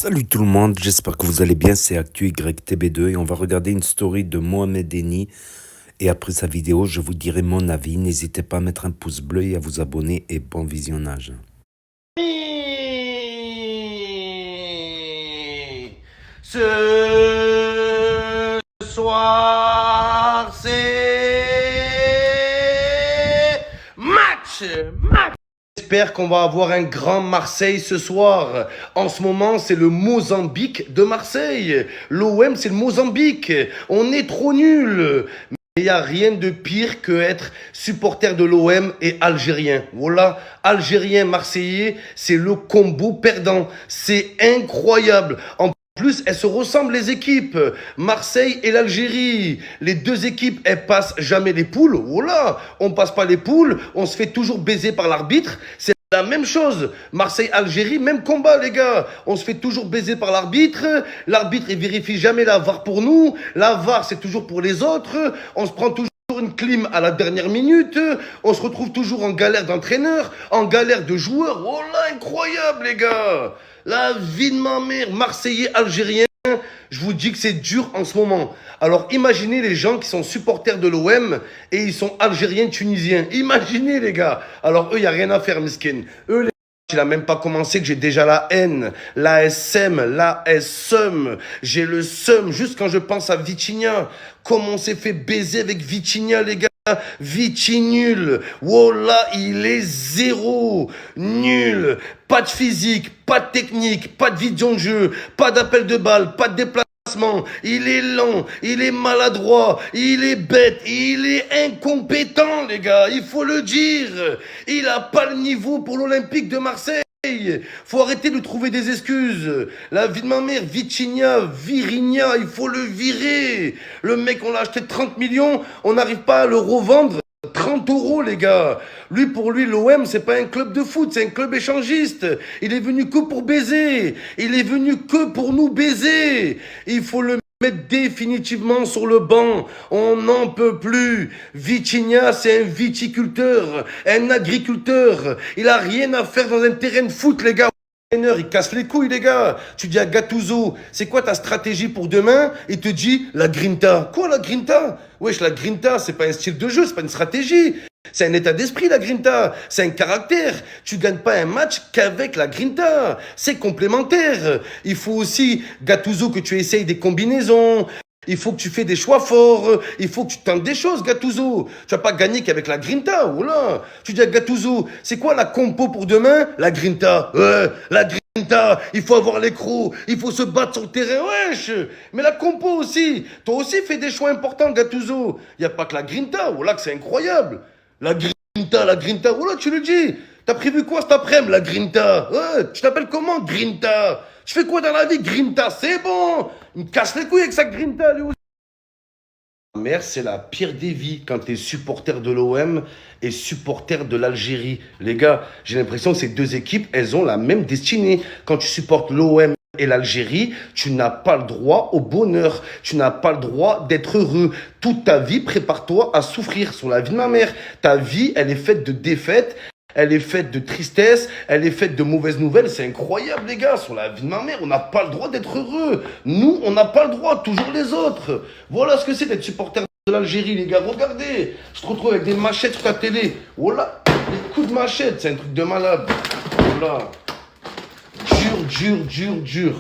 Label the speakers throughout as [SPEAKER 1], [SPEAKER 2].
[SPEAKER 1] Salut tout le monde, j'espère que vous allez bien, c'est Actu YTB2 et on va regarder une story de Mohamed Eni et après sa vidéo je vous dirai mon avis, n'hésitez pas à mettre un pouce bleu et à vous abonner et bon visionnage.
[SPEAKER 2] Ce soir c'est match. J'espère qu'on va avoir un grand Marseille ce soir. En ce moment, c'est le Mozambique de Marseille. L'OM, c'est le Mozambique. On est trop nuls. Mais il n'y a rien de pire que être supporter de l'OM et algérien. Voilà, algérien, marseillais, c'est le combo perdant. C'est incroyable. En plus, elles se ressemblent les équipes. Marseille et l'Algérie. Les deux équipes, elles passent jamais les poules. Voilà, on passe pas les poules. On se fait toujours baiser par l'arbitre. C'est la même chose. Marseille-Algérie, même combat, les gars. On se fait toujours baiser par l'arbitre. L'arbitre, il vérifie jamais la VAR pour nous. La VAR, c'est toujours pour les autres. On se prend toujours une clim à la dernière minute, on se retrouve toujours en galère d'entraîneur, en galère de joueurs. Oh là, incroyable les gars. La vie de ma mère, Marseillais, Algérien, je vous dis que c'est dur en ce moment. Alors imaginez les gens qui sont supporters de l'OM et ils sont Algériens, Tunisiens. Imaginez les gars. Alors eux, il n'y a rien à faire, miskin. Eux, il n'a même pas commencé que j'ai déjà la haine, la SM, la SM. J'ai le seum juste quand je pense à Vitinha. Comment on s'est fait baiser avec Vitinha, les gars. Viti nul. Wallah, il est zéro. Nul. Pas de physique, pas de technique, pas de vision de jeu, pas d'appel de balle, pas de déplacement. Il est lent, il est maladroit, il est bête, il est incompétent, les gars, il faut le dire. Il a pas le niveau pour l'Olympique de Marseille. Faut arrêter de trouver des excuses. La vie de ma mère, Vitinha, Virinha, il faut le virer. Le mec, on l'a acheté 30 millions, on n'arrive pas à le revendre. 30 euros, les gars. Lui, pour lui, l'OM, c'est pas un club de foot, c'est un club échangiste. Il est venu que pour baiser. Il est venu que pour nous baiser. Il faut le mettre définitivement sur le banc. On n'en peut plus. Vitinha, c'est un viticulteur, un agriculteur. Il a rien à faire dans un terrain de foot, les gars. Il casse les couilles, les gars. Tu dis à Gattuso, c'est quoi ta stratégie pour demain? Il te dit la grinta. Quoi, la grinta? Wesh, la grinta, c'est pas un style de jeu, c'est pas une stratégie. C'est un état d'esprit, la grinta. C'est un caractère. Tu gagnes pas un match qu'avec la grinta. C'est complémentaire. Il faut aussi, Gattuso, que tu essayes des combinaisons. Il faut que tu fais des choix forts. Il faut que tu tentes des choses, Gattuso. Tu vas pas gagner qu'avec la grinta. Oula. Tu dis à Gattuso, c'est quoi la compo pour demain? La grinta. La grinta. Il faut avoir les crocs. Il faut se battre sur le terrain. Wesh. Mais la compo aussi. Toi aussi, fais des choix importants, Gattuso. Il n'y a pas que la grinta. Oula, que c'est incroyable. La grinta. Oula, tu le dis. T'as prévu quoi cet après-midi, la grinta? Tu t'appelles comment, grinta? Je fais quoi dans la vie, grinta? C'est bon. Il me casse les couilles avec sa grinta, lui aussi. Ma mère, c'est la pire des vies quand t'es supporter de l'OM et supporter de l'Algérie. Les gars, j'ai l'impression que ces deux équipes, elles ont la même destinée. Quand tu supportes l'OM et l'Algérie, tu n'as pas le droit au bonheur. Tu n'as pas le droit d'être heureux. Toute ta vie, prépare-toi à souffrir sur la vie de ma mère. Ta vie, elle est faite de défaites. Elle est faite de tristesse, elle est faite de mauvaises nouvelles. C'est incroyable, les gars. Sur la vie de ma mère, on n'a pas le droit d'être heureux. Nous, on n'a pas le droit, toujours les autres. Voilà ce que c'est d'être supporter de l'Algérie, les gars. Regardez, je te retrouve avec des machettes sur ta télé. Voilà, des coups de machette, c'est un truc de malade. Voilà. Dur.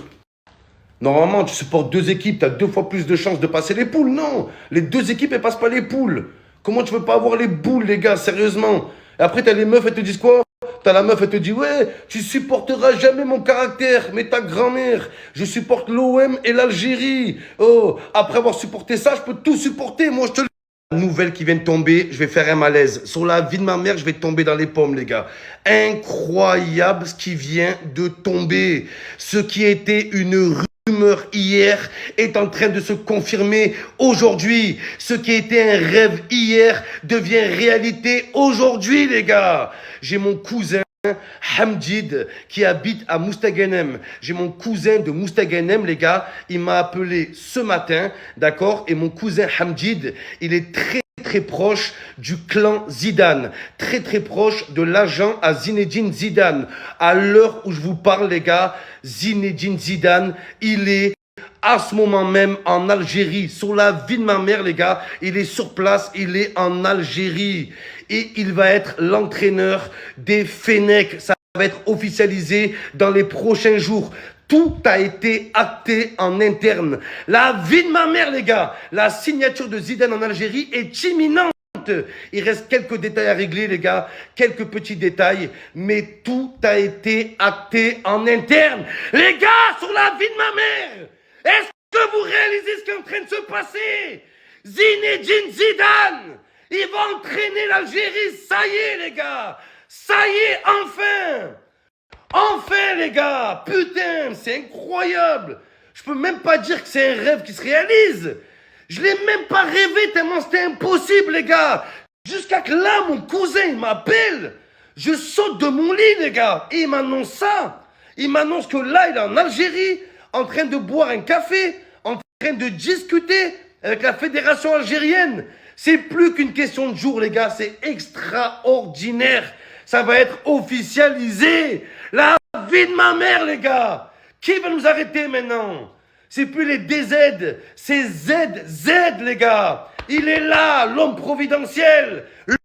[SPEAKER 2] Normalement, tu supportes deux équipes, tu as 2 fois plus de chances de passer les poules. Non, les deux équipes, elles passent pas les poules. Comment tu veux pas avoir les boules, les gars, sérieusement? Et après, t'as les meufs, elles te disent quoi? T'as la meuf, elle te dit, ouais, tu supporteras jamais mon caractère, mais ta grand-mère, je supporte l'OM et l'Algérie. Oh, après avoir supporté ça, je peux tout supporter, moi, je te le dis. La nouvelle qui vient de tomber, je vais faire un malaise. Sur la vie de ma mère, je vais tomber dans les pommes, les gars. Incroyable ce qui vient de tomber. Ce qui était une rumeur hier est en train de se confirmer aujourd'hui. Ce qui était un rêve hier devient réalité aujourd'hui, les gars. J'ai mon cousin Hamdid qui habite à Moustaganem. J'ai mon cousin de Moustaganem, les gars. Il m'a appelé ce matin, d'accord? Et mon cousin Hamdid, il est très très proche du clan Zidane, très très proche de l'agent à Zinedine Zidane. À l'heure où je vous parle, les gars, Zinedine Zidane, il est à ce moment même en Algérie, sur la vie de ma mère, les gars. Il est sur place, il est en Algérie. Et il va être l'entraîneur des Fennecs. Ça va être officialisé dans les prochains jours. Tout a été acté en interne. La vie de ma mère, les gars. La signature de Zidane en Algérie est imminente. Il reste quelques détails à régler, les gars. Quelques petits détails. Mais tout a été acté en interne. Les gars, sur la vie de ma mère. Est-ce que vous réalisez ce qui est en train de se passer? Zinedine Zidane, il va entraîner l'Algérie. Ça y est, les gars. Ça y est, enfin. Enfin, les gars. Putain, c'est incroyable. Je peux même pas dire que c'est un rêve qui se réalise. Je l'ai même pas rêvé tellement c'était impossible, les gars. Jusqu'à que là, mon cousin, il m'appelle. Je saute de mon lit, les gars. Et il m'annonce ça. Il m'annonce que là, il est en Algérie, en train de boire un café, en train de discuter avec la fédération algérienne. C'est plus qu'une question de jour, les gars. C'est extraordinaire. Ça va être officialisé. La vie de ma mère, les gars. Qui va nous arrêter maintenant? C'est plus les DZ, c'est ZZ, les gars. Il est là, l'homme providentiel. Je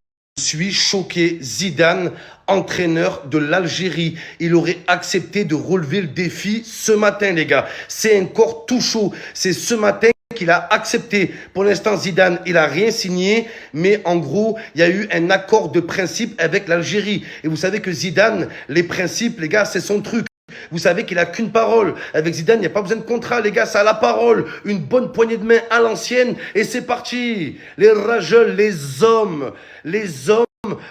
[SPEAKER 2] suis choqué. Zidane, entraîneur de l'Algérie. Il aurait accepté de relever le défi ce matin, les gars. C'est encore tout chaud. C'est ce matin qu'il a accepté. Pour l'instant, Zidane, il a rien signé, mais en gros, il y a eu un accord de principe avec l'Algérie. Et vous savez que Zidane, les principes, les gars, c'est son truc. Vous savez qu'il a qu'une parole. Avec Zidane, il n'y a pas besoin de contrat, les gars, ça a la parole. Une bonne poignée de main à l'ancienne et c'est parti. Les rageux, les hommes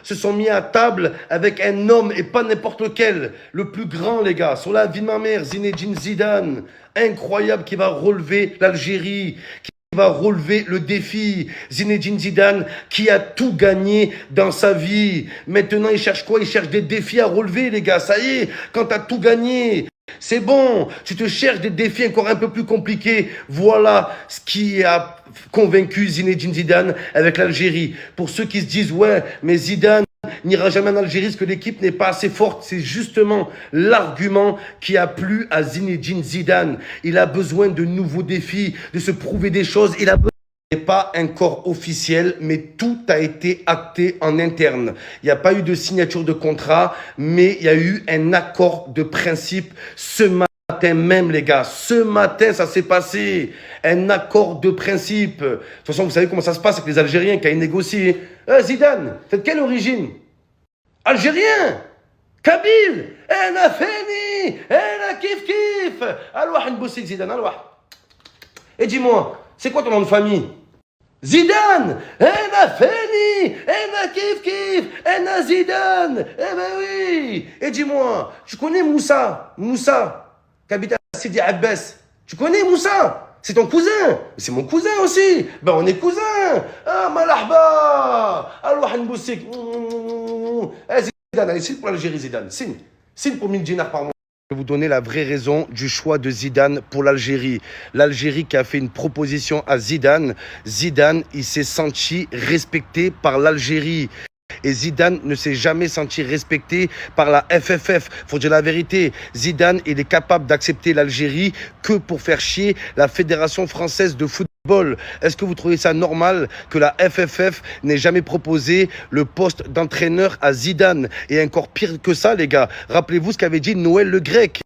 [SPEAKER 2] se sont mis à table avec un homme et pas n'importe lequel. Le plus grand, les gars, sur la vie de ma mère, Zinedine Zidane. Incroyable, qui va relever l'Algérie, qui va relever le défi. Zinedine Zidane qui a tout gagné dans sa vie. Maintenant, il cherche quoi? Il cherche des défis à relever, les gars. Ça y est, quand tu as tout gagné, c'est bon. Tu te cherches des défis encore un peu plus compliqués. Voilà ce qui a convaincu Zinedine Zidane avec l'Algérie. Pour ceux qui se disent, ouais, mais Zidane n'ira jamais en Algérie parce que l'équipe n'est pas assez forte. C'est justement l'argument qui a plu à Zinedine Zidane. Il a besoin de nouveaux défis, de se prouver des choses. Il a besoin. Ce n'est pas encore officiel, mais tout a été acté en interne. Il n'y a pas eu de signature de contrat, mais il y a eu un accord de principe ce matin même, les gars. Ce matin, ça s'est passé. Un accord de principe. De toute façon, vous savez comment ça se passe avec les Algériens quand ils négocient. Zidane, c'est de quelle origine? Algérien, Kabyle, Ena Feni, Ena Kif Kif. Alors, Nboussik Zidane, alors. Et dis-moi, c'est quoi ton nom de famille? Zidane, Ena Feni, Ena Kif Kif, Ena Zidane. Eh ben oui. Et dis-moi, tu connais Moussa, qui habite à Sidi Abbas? Tu connais Moussa? C'est ton cousin. C'est mon cousin aussi. Ben on est cousins. Ah, malahba. Alors, Nboussik. Zidane, allez, signe pour l'Algérie, Zidane. Signe pour 1000 dinars par mois. Je vais vous donner la vraie raison du choix de Zidane pour l'Algérie. L'Algérie qui a fait une proposition à Zidane. Zidane, il s'est senti respecté par l'Algérie. Et Zidane ne s'est jamais senti respecté par la FFF. Faut dire la vérité. Zidane, il est capable d'accepter l'Algérie que pour faire chier la Fédération française de football. Est-ce que vous trouvez ça normal que la FFF n'ait jamais proposé le poste d'entraîneur à Zidane? Et encore pire que ça, les gars. Rappelez-vous ce qu'avait dit Noël Le Grec.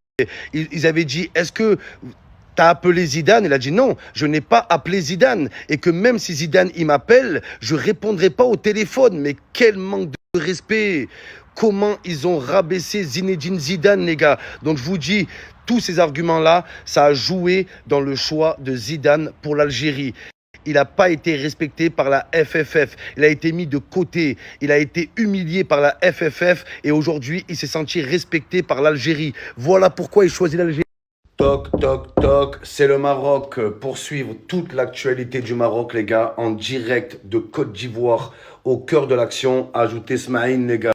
[SPEAKER 2] Ils avaient dit, est-ce que t'as appelé Zidane? Il a dit non, je n'ai pas appelé Zidane. Et que même si Zidane, il m'appelle, je répondrai pas au téléphone. Mais quel manque de respect! Comment ils ont rabaissé Zinedine Zidane, les gars. Donc je vous dis, tous ces arguments-là, ça a joué dans le choix de Zidane pour l'Algérie. Il n'a pas été respecté par la FFF. Il a été mis de côté. Il a été humilié par la FFF. Et aujourd'hui, il s'est senti respecté par l'Algérie. Voilà pourquoi il choisit l'Algérie. Toc, toc, toc, c'est le Maroc. Pour suivre toute l'actualité du Maroc, les gars, en direct de Côte d'Ivoire, au cœur de l'action, ajoutez Smaïn, les gars.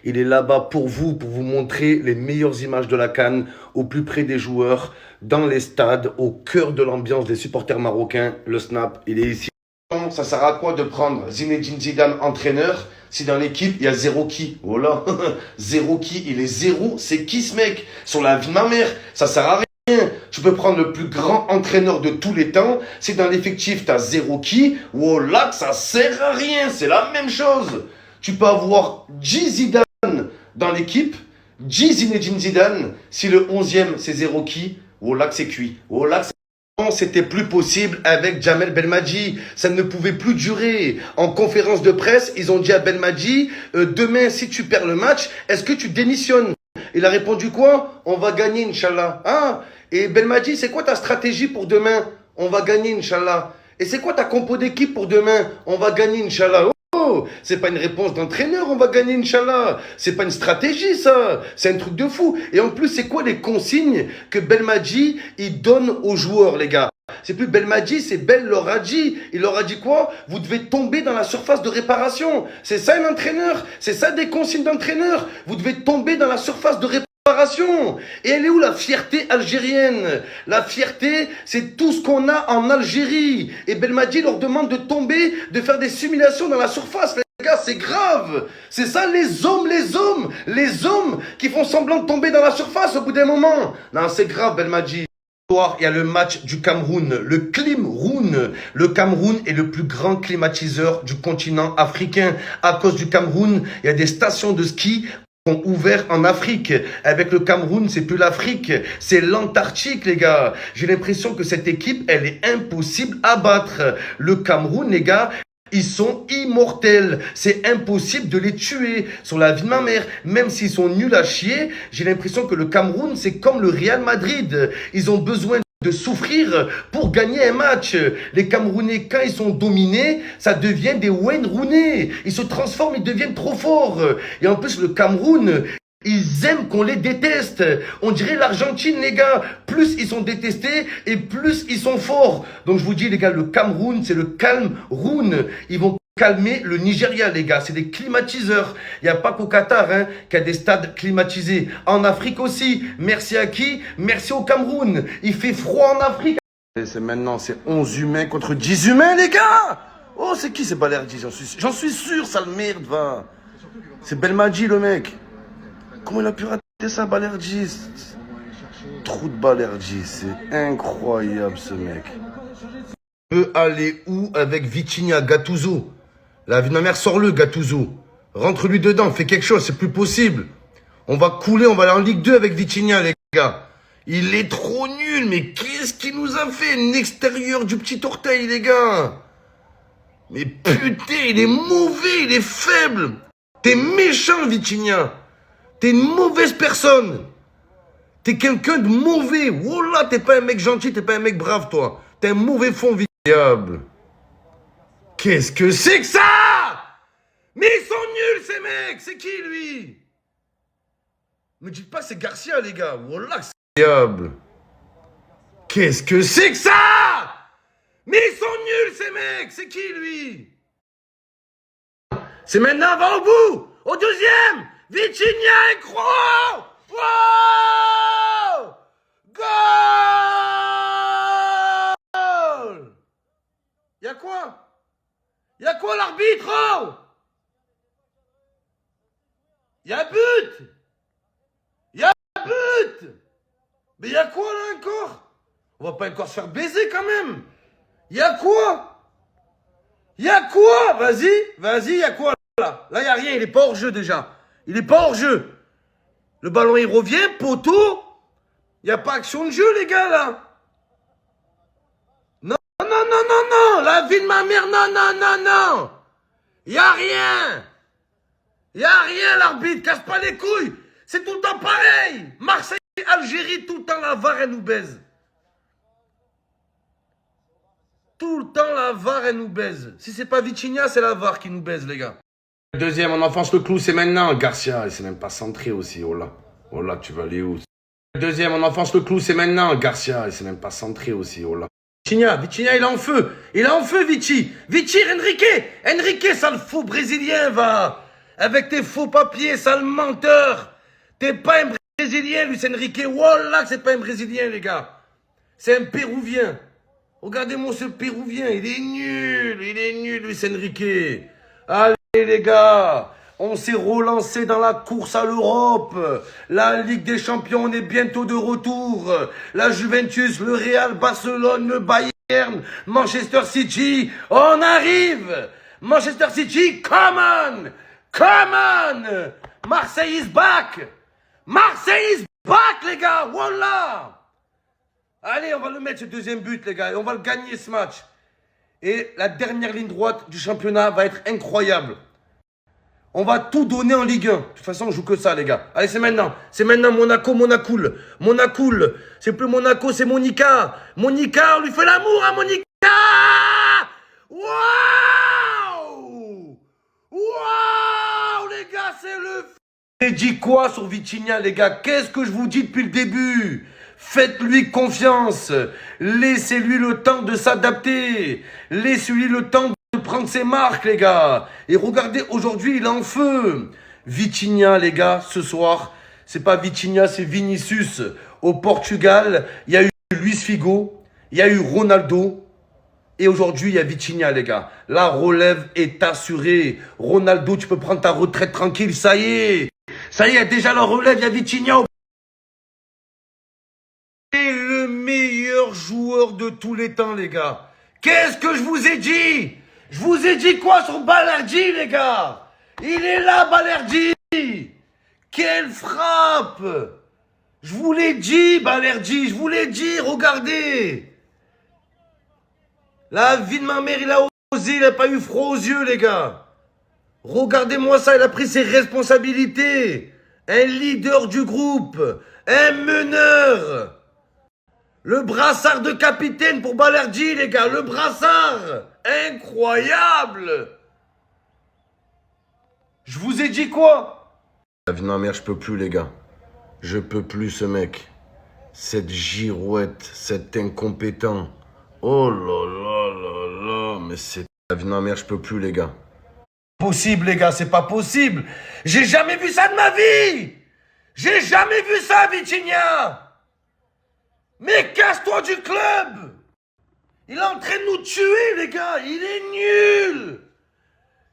[SPEAKER 2] Il est là-bas pour vous montrer les meilleures images de la CAN, au plus près des joueurs, dans les stades, au cœur de l'ambiance des supporters marocains. Le snap, il est ici. Ça sert à quoi de prendre Zinedine Zidane entraîneur si dans l'équipe il y a zéro qui? Voilà, zéro qui, il est zéro, c'est qui ce mec? Sur la vie de ma mère, ça sert à rien. Tu peux prendre le plus grand entraîneur de tous les temps, si dans l'effectif t'as zéro qui, voilà, ça sert à rien, c'est la même chose. Tu peux avoir 10 Zidane dans l'équipe, 10 Zinedine Zidane, si le 11e c'est zéro qui, voilà que c'est cuit, voilà que c'est... C'était plus possible avec Jamel Belmadi. Ça ne pouvait plus durer. En conférence de presse, ils ont dit à Belmadi, demain, si tu perds le match, est-ce que tu démissionnes? Il a répondu quoi? On va gagner, Inch'Allah. Ah, et Belmadi, c'est quoi ta stratégie pour demain? On va gagner, Inch'Allah. Et c'est quoi ta compo d'équipe pour demain? On va gagner, Inch'Allah. Oh, c'est pas une réponse d'entraîneur, on va gagner, Inch'Allah. C'est pas une stratégie, ça. C'est un truc de fou. Et en plus, c'est quoi les consignes que Belmadi, il donne aux joueurs, les gars? C'est plus Belmadi, c'est Bel leur a dit. Il leur a dit quoi? Vous devez tomber dans la surface de réparation. C'est ça un entraîneur. C'est ça des consignes d'entraîneur. Vous devez tomber dans la surface de réparation. Et elle est où la fierté algérienne? La fierté, c'est tout ce qu'on a en Algérie. Et Belmadi leur demande de tomber, de faire des simulations dans la surface. Les gars, c'est grave. C'est ça les hommes qui font semblant de tomber dans la surface au bout d'un moment. Non, c'est grave, Belmadi. Il y a le match du Cameroun, le Climroun. Le Cameroun est le plus grand climatiseur du continent africain. À cause du Cameroun, il y a des stations de ski ont ouvert en Afrique. Avec le Cameroun, c'est plus l'Afrique, c'est l'Antarctique, les gars. J'ai l'impression que cette équipe, elle est impossible à battre. Le Cameroun, les gars, ils sont immortels. C'est impossible de les tuer. Sur la vie de ma mère, même s'ils sont nuls à chier, j'ai l'impression que le Cameroun, c'est comme le Real Madrid. Ils ont besoin de souffrir pour gagner un match. Les Camerounais, quand ils sont dominés, ça devient des Wayne Rooney. Ils se transforment, ils deviennent trop forts. Et en plus, le Cameroun, ils aiment qu'on les déteste. On dirait l'Argentine, les gars. Plus ils sont détestés et plus ils sont forts. Donc je vous dis, les gars, le Cameroun, c'est le Calm-Roun. Ils vont calmer le Nigeria, les gars. C'est des climatiseurs. Il n'y a pas qu'au Qatar qu'il y a des stades climatisés. En Afrique aussi. Merci à qui? Merci au Cameroun. Il fait froid en Afrique. Et c'est maintenant, c'est 11 humains contre 10 humains, les gars. Oh, c'est qui, c'est Balerdi? J'en suis sûr, sale merde, va. C'est Belmadi, le mec. Comment il a pu rater ça, Balerdi? Trou de Balerdi, c'est incroyable, ce mec. Il peut aller où avec Vitinha, Gattuso? La vie de ma mère, sors-le, Gattuso. Rentre-lui dedans, fais quelque chose, c'est plus possible. On va couler, on va aller en Ligue 2 avec Vitinha, les gars. Il est trop nul, mais qu'est-ce qu'il nous a fait? Un extérieur du petit orteil, les gars. Mais putain, il est mauvais, il est faible. T'es méchant, Vitinha. T'es une mauvaise personne. T'es quelqu'un de mauvais. Voilà, t'es pas un mec gentil, t'es pas un mec brave, toi. T'es un mauvais fond, diable. Qu'est-ce que c'est que ça? Mais ils sont nuls, ces mecs. C'est qui, lui? Me dites pas c'est Garcia, les gars. Voilà, c'est diable. Qu'est-ce que c'est que ça? Mais ils sont nuls, ces mecs. C'est qui, lui? C'est maintenant, va au bout. Au deuxième. Vitinha, incroyable! Wow! Goal! Y'a quoi? Y'a quoi, l'arbitre? Oh, y'a but! Y'a but! Mais y'a quoi, là, encore? On va pas encore se faire baiser, quand même! Y'a quoi? Y'a quoi? Vas-y, y'a quoi, là? Là, y'a rien, il est pas hors jeu, déjà. Il n'est pas hors jeu. Le ballon, il revient, poteau. Il n'y a pas action de jeu, les gars, là. Non. La vie de ma mère, non. Il n'y a rien. L'arbitre. Casse pas les couilles. C'est tout le temps pareil. Marseille, Algérie, tout le temps, la VAR, elle nous baise. Tout le temps, la VAR, elle nous baise. Si c'est pas Vitinha, c'est la VAR qui nous baise, les gars. Deuxième, on enfonce le clou, c'est maintenant. Garcia, il s'est même pas centré aussi. Oh là, tu vas aller où? Deuxième, on enfonce le clou, c'est maintenant. Garcia, il s'est même pas centré aussi. Oh là. Vitinha, il est en feu. Vici, Enrique, sale faux brésilien, va. Avec tes faux papiers, sale menteur. T'es pas un brésilien, Luis Enrique. Wallah, c'est pas un brésilien, les gars. C'est un péruvien. Regardez-moi ce Péruvien, il est nul, Luis Enrique. Allez les gars, on s'est relancé dans la course à l'Europe. La Ligue des Champions, on est bientôt de retour. La Juventus, le Real, Barcelone, le Bayern, Manchester City, on arrive. Manchester City, come on, come on. Marseille is back. Marseille is back les gars, voilà. Allez, on va le mettre ce deuxième but, les gars, et on va le gagner ce match. Et la dernière ligne droite du championnat va être incroyable. On va tout donner en Ligue 1. De toute façon, on joue que ça, les gars. Allez, c'est maintenant. C'est maintenant Monaco, Monacool. Monacool. C'est plus Monaco, c'est Monica. Monica, on lui fait l'amour à Monica. Waouh! Waouh, les gars, c'est le... J'ai dit quoi sur Vitinha, les gars? Qu'est-ce que je vous dis depuis le début? Faites-lui confiance. Laissez-lui le temps de s'adapter. Laissez-lui le temps de prendre ses marques, les gars. Et regardez, aujourd'hui, il est en feu. Vitinha, les gars, ce soir, c'est pas Vitinha, c'est Vinicius. Au Portugal, il y a eu Luis Figo, il y a eu Ronaldo. Et aujourd'hui, il y a Vitinha, les gars. La relève est assurée. Ronaldo, tu peux prendre ta retraite tranquille, ça y est. Ça y est, déjà la relève, il y a Vitinha. C'est le meilleur joueur de tous les temps, les gars. Qu'est-ce que je vous ai dit? Je vous ai dit quoi sur Balerdi, les gars? Il est là, Balerdi. Quelle frappe! Je vous l'ai dit, Balerdi, je vous l'ai dit, regardez. La vie de ma mère, il a osé, il n'a pas eu froid aux yeux, les gars. Regardez-moi ça, il a pris ses responsabilités. Un leader du groupe, un meneur. Le brassard de capitaine pour Balerdi, les gars, le brassard. Incroyable. Je vous ai dit quoi? La vie de ma mère, je peux plus, les gars. Je peux plus, ce mec. Cette girouette, cet incompétent. Oh là là là là, mais c'est... La vie de ma mère, je peux plus, les gars. Possible, les gars, c'est pas possible. J'ai jamais vu ça de ma vie. J'ai jamais vu ça, Vitinha. Mais casse-toi du club. Il est en train de nous tuer, les gars. Il est nul.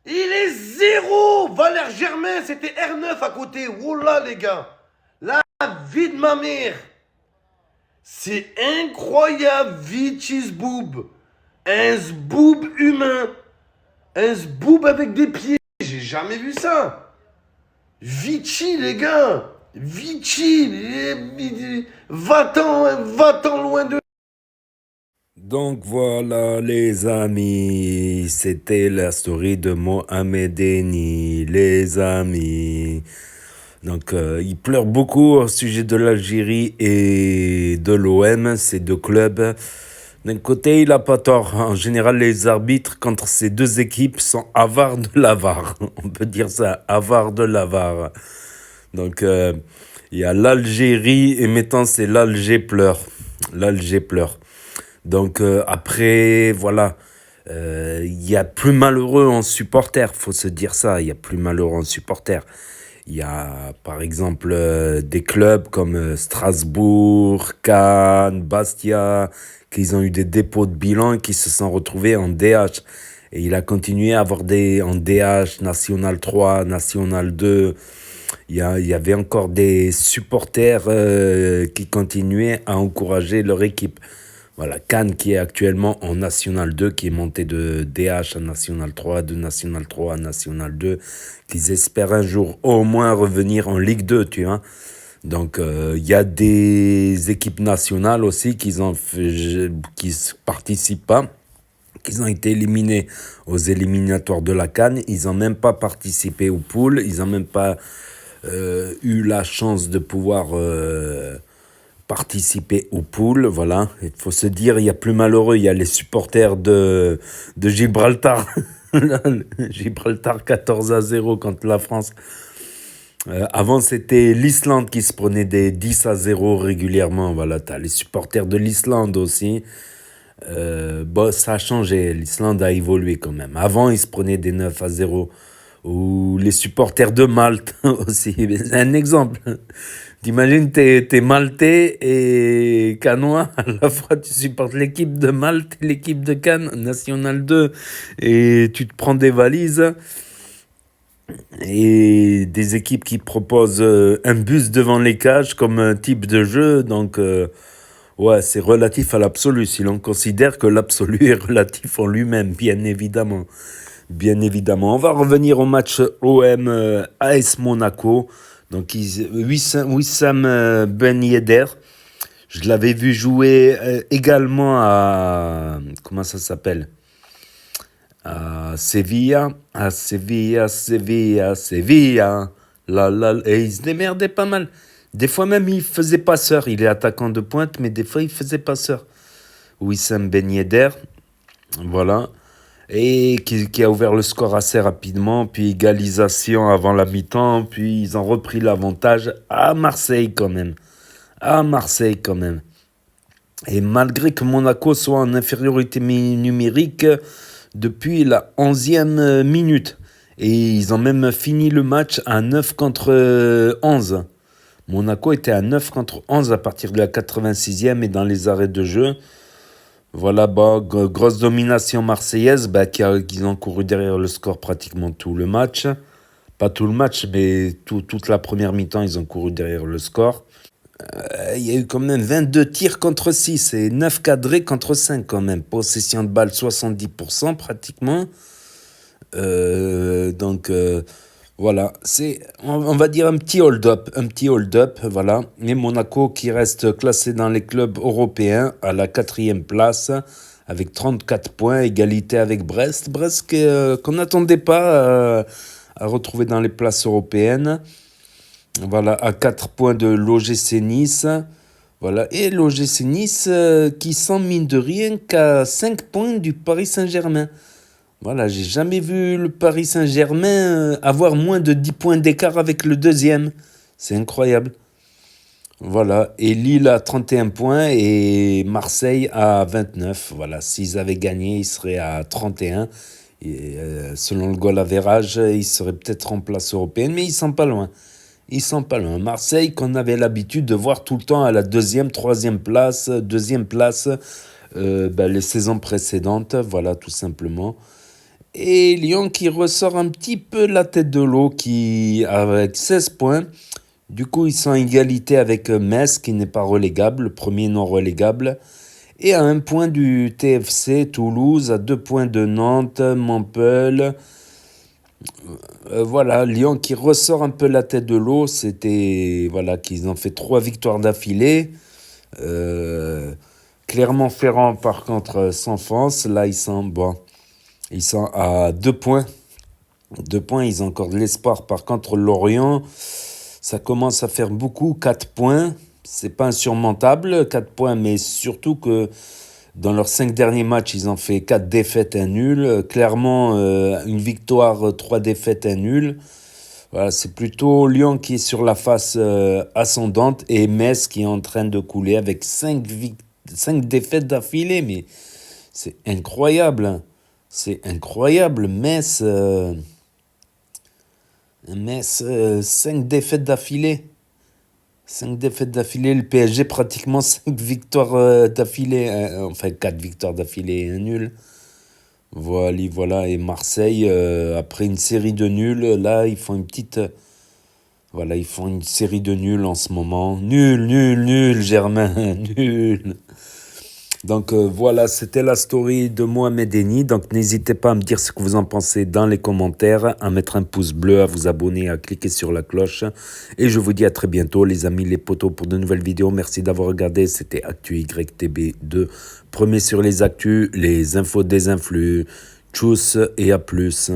[SPEAKER 2] Il est zéro. Valère Germain, c'était R9 à côté. Oula, les gars. La vie de ma mère. C'est incroyable, Vitis Boob. Un zboob humain. Un zboob avec des pieds. J'ai jamais vu ça. Vichy, les gars. Vichy. Va-t'en loin de...
[SPEAKER 1] Donc voilà les amis, c'était la story de Mohamed Eni, les amis. Donc il pleure beaucoup au sujet de l'Algérie et de l'OM, ces deux clubs. D'un côté, il n'a pas tort. En général, les arbitres contre ces deux équipes sont avares de l'avare. On peut dire ça, avares de l'avare. Donc il y a l'Algérie et maintenant c'est l'Alger pleure. L'Alger pleure. Donc après, voilà, il y a plus malheureux en supporters, faut se dire ça, il y a plus malheureux en supporters. Il y a par exemple des clubs comme Strasbourg, Cannes, Bastia, qui ont eu des dépôts de bilan et qui se sont retrouvés en DH. Et il a continué à avoir des en DH, National 3, National 2. Il y avait encore des supporters qui continuaient à encourager leur équipe. Voilà, Cannes qui est actuellement en National 2, qui est monté de DH à National 3, de National 3 à National 2, qu'ils espèrent un jour au moins revenir en Ligue 2, tu vois. Donc, il y a des équipes nationales aussi qui participent pas, qui ont été éliminés aux éliminatoires de la Cannes. Ils n'ont même pas participé aux poules, ils n'ont même pas eu la chance de pouvoir... participer aux poules, voilà. Il faut se dire, il y a plus malheureux, il y a les supporters de Gibraltar. Gibraltar 14-0 contre la France. Avant, c'était l'Islande qui se prenait des 10-0 régulièrement. Voilà, t'as les supporters de l'Islande aussi. Bon, ça a changé, l'Islande a évolué quand même. Avant, ils se prenaient des 9-0. Ou les supporters de Malte aussi. C'est un exemple. T'imagines, t'es maltais et canois, à la fois tu supportes l'équipe de Malte et l'équipe de Cannes, National 2, et tu te prends des valises et des équipes qui proposent un bus devant les cages comme un type de jeu, donc ouais, c'est relatif à l'absolu, si l'on considère que l'absolu est relatif en lui-même, bien évidemment. Bien évidemment. On va revenir au match OM AS Monaco. Donc Wissam Ben Yedder, je l'avais vu jouer également à... Comment ça s'appelle? À Sevilla. À Sevilla. Et il se démerdait pas mal. Des fois même, il faisait passeur. Il est attaquant de pointe, mais des fois, il faisait passeur. Wissam Ben Yedder. Voilà. Et qui a ouvert le score assez rapidement, puis égalisation avant la mi-temps, puis ils ont repris l'avantage à Marseille quand même. À Marseille quand même. Et malgré que Monaco soit en infériorité numérique depuis la 11e minute. Et ils ont même fini le match à 9 contre 11. Monaco était à 9 contre 11 à partir de la 86e et dans les arrêts de jeu. Voilà, grosse domination marseillaise, qu'ils ont couru derrière le score pratiquement tout le match. Pas tout le match, mais toute la première mi-temps, ils ont couru derrière le score. Il y a eu quand même 22 tirs contre 6 et 9 cadrés contre 5 quand même. Possession de balle 70% pratiquement. Voilà, c'est, on va dire un petit hold-up, voilà. Mais Monaco qui reste classé dans les clubs européens à la 4e place avec 34 points, égalité avec Brest. Brest qu'on n'attendait pas à retrouver dans les places européennes. Voilà, à 4 points de l'OGC Nice. Voilà, et l'OGC Nice qui s'en mine de rien qu'à 5 points du Paris Saint-Germain. Voilà, j'ai jamais vu le Paris Saint-Germain avoir moins de 10 points d'écart avec le deuxième. C'est incroyable. Voilà, et Lille à 31 points et Marseille à 29. Voilà, s'ils avaient gagné, ils seraient à 31. Et, selon le goal average, ils seraient peut-être en place européenne, mais ils sont pas loin. Ils sont pas loin. Marseille, qu'on avait l'habitude de voir tout le temps à la 2e, 3e place, 2e place, les saisons précédentes, voilà, tout simplement. Et Lyon qui ressort un petit peu la tête de l'eau, avec 16 points. Du coup, ils sont en égalité avec Metz, qui n'est pas relégable, le premier non relégable. Et à 1 point du TFC Toulouse, à 2 points de Nantes, Montpellier. Voilà, Lyon qui ressort un peu la tête de l'eau. C'était, voilà, qu'ils ont fait 3 victoires d'affilée. Clermont-Ferrand, par contre, s'enfonce. Là, ils sont à 2 points. 2 points, ils ont encore de l'espoir. Par contre, Lorient, ça commence à faire beaucoup. 4 points, c'est pas insurmontable, 4 points, mais surtout que dans leurs 5 derniers matchs, ils ont fait 4 défaites, 1 nul. Clairement, une victoire, 3 défaites, 1 nul. Voilà, c'est plutôt Lyon qui est sur la face ascendante et Metz qui est en train de couler avec 5 défaites d'affilée. Mais c'est incroyable. C'est incroyable. Metz, 5 défaites d'affilée. 5 défaites d'affilée. Le PSG, pratiquement 5 victoires d'affilée. Enfin, 4 victoires d'affilée et 1 nul. Voilà. Et Marseille, après une série de nuls, là, ils font ils font une série de nuls en ce moment. Nul, Germain, nul. Donc voilà, c'était la story de Mohamed Eni. Donc n'hésitez pas à me dire ce que vous en pensez dans les commentaires, à mettre un pouce bleu, à vous abonner, à cliquer sur la cloche. Et je vous dis à très bientôt les amis, les potos, pour de nouvelles vidéos. Merci d'avoir regardé, c'était Actu YTB2. Premier sur les actus, les infos des influx. Tchuss et à plus.